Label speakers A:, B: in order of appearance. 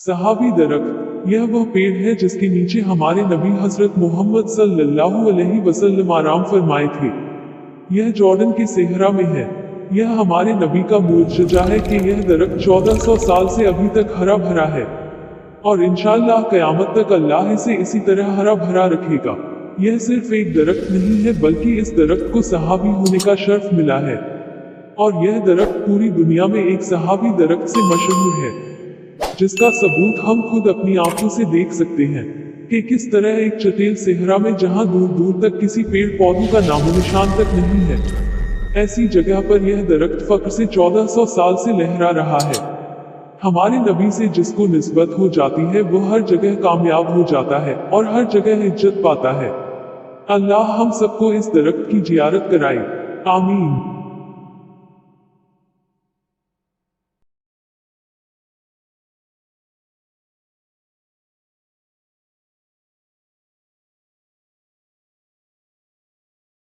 A: सहाबी दरख्त, यह वह पेड़ है जिसके नीचे हमारे नबी हजरत मोहम्मद सल्लल्लाहु अलैहि वसल्लम आराम फरमाए थे। यह जॉर्डन के सेहरा में है। यह हमारे नबी का मुअज्जज़ा है कि यह दरख्त 1400 साल से अभी तक हरा भरा है, और इंशाअल्लाह क़यामत तक अल्लाह इसे इसी तरह हरा भरा रखेगा। यह सिर्फ एक दरख्त नहीं है, बल्कि इस दरख्त को सहाबी होने का शर्फ मिला है, और यह दरख्त पूरी दुनिया में एक सहाबी दरख्त से मशहूर है, जिसका सबूत हम खुद अपनी आंखों से देख सकते हैं कि किस तरह एक चटेल सेहरा में जहां दूर दूर तक किसी पेड़ पौधों का नामो निशान तक नहीं है, ऐसी जगह पर यह दरख्त फक्र से 1400 साल से लहरा रहा है। हमारे नबी से जिसको निस्बत हो जाती है वो हर जगह कामयाब हो जाता है और हर जगह इज्जत पाता है। अल्लाह हम सबको इस दरख्त की जियारत कराए। आमीन।